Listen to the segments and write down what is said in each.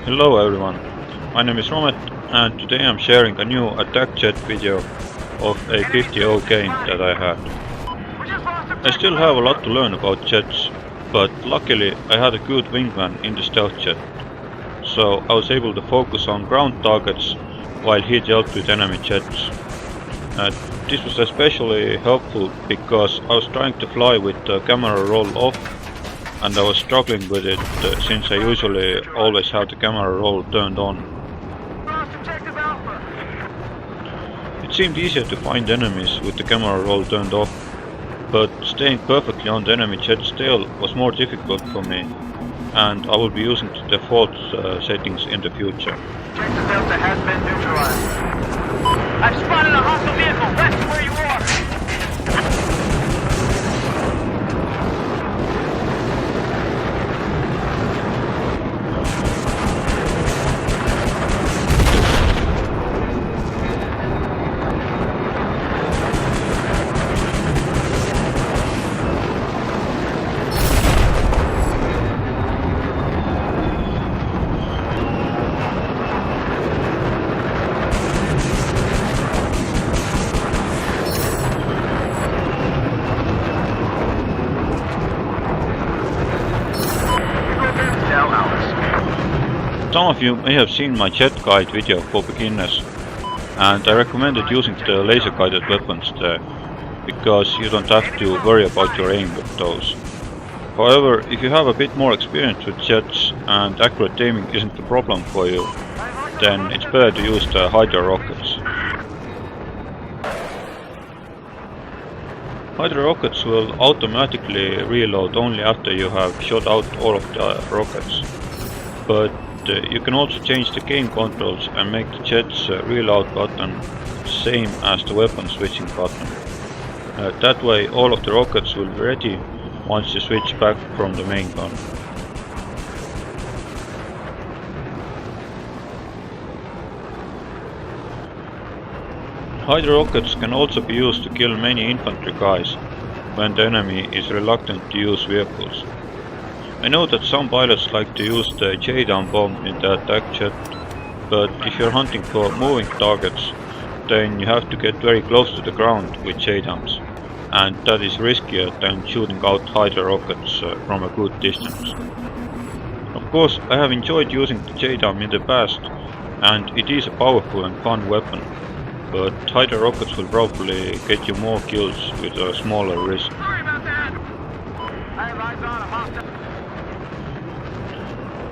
Hello everyone, my name is Romet and today I'm sharing a new attack jet video of a 50-0 game that I had. I still have a lot to learn about jets, but luckily I had a good wingman in the stealth jet, so I was able to focus on ground targets while he dealt with enemy jets. This was especially helpful because I was trying to fly with the camera roll off and I was struggling with it since I usually always have the camera roll turned on. It seemed easier to find enemies with the camera roll turned off, but staying perfectly on the enemy jet's tail was more difficult for me, and I will be using the default settings in the future. Objective Delta has been neutralized. I've spotted a hostile vehicle west of where you are. Some of you may have seen my jet guide video for beginners, and I recommended using the laser guided weapons there, because you don't have to worry about your aim with those. However, if you have a bit more experience with jets and accurate aiming isn't a problem for you, then it's better to use the Hydra rockets. Hydra rockets will automatically reload only after you have shot out all of the rockets, but you can also change the game controls and make the jet's reload button same as the weapon switching button. That way all of the rockets will be ready once you switch back from the main gun. Hydra rockets can also be used to kill many infantry guys when the enemy is reluctant to use vehicles. I know that some pilots like to use the J-down bomb in the attack jet, but if you're hunting for moving targets, then you have to get very close to the ground with J-downs, and that is riskier than shooting out Hydra rockets from a good distance. Of course, I have enjoyed using the J-down in the past, and it is a powerful and fun weapon, but Hydra rockets will probably get you more kills with a smaller risk. Sorry about that. I have eyes on a hostile.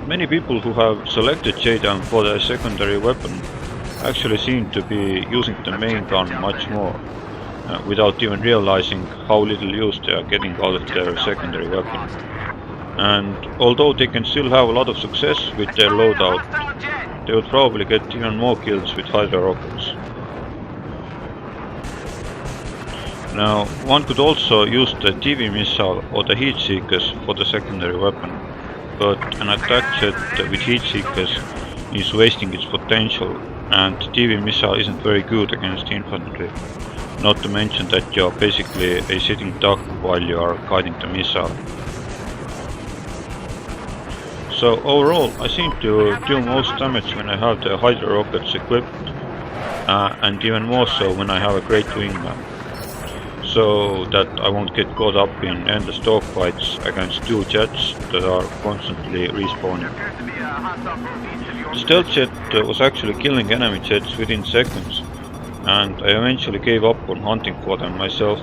Many people who have selected J-down for their secondary weapon actually seem to be using the main gun much more, without even realizing how little use they are getting out of their secondary weapon. And although they can still have a lot of success with their loadout, they will probably get even more kills with Hydra rockets. Now, one could also use the TV missile or the heat seekers for the secondary weapon, but an attack jet with heat seekers is wasting its potential, and the TV missile isn't very good against infantry, not to mention that you're basically a sitting duck while you are guiding the missile. So overall, I seem to do most damage when I have the Hydra rockets equipped, and even more so when I have a great wingman, so that I won't get caught up in endless dogfights against two jets that are constantly respawning. The stealth jet was actually killing enemy jets within seconds, and I eventually gave up on hunting for them myself,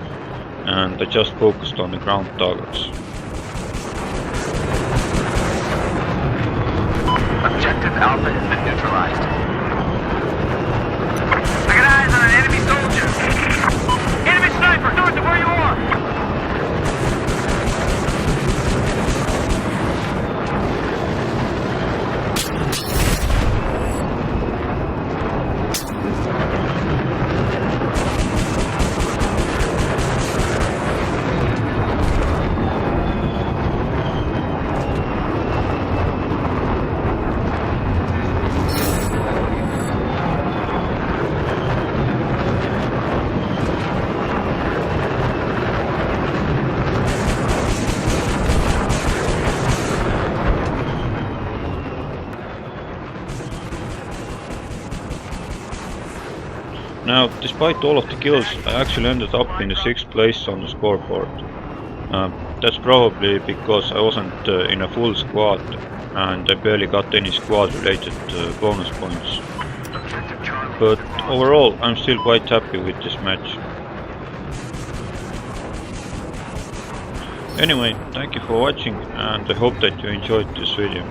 and I just focused on the ground targets. Objective Alpha has been neutralized. I got eyes on an enemy soldier. Enemy sniper north of where you are. Now, despite all of the kills, I actually ended up in the 6th place on the scoreboard. That's probably because I wasn't in a full squad and I barely got any squad related bonus points. But overall, I'm still quite happy with this match. Anyway, thank you for watching and I hope that you enjoyed this video.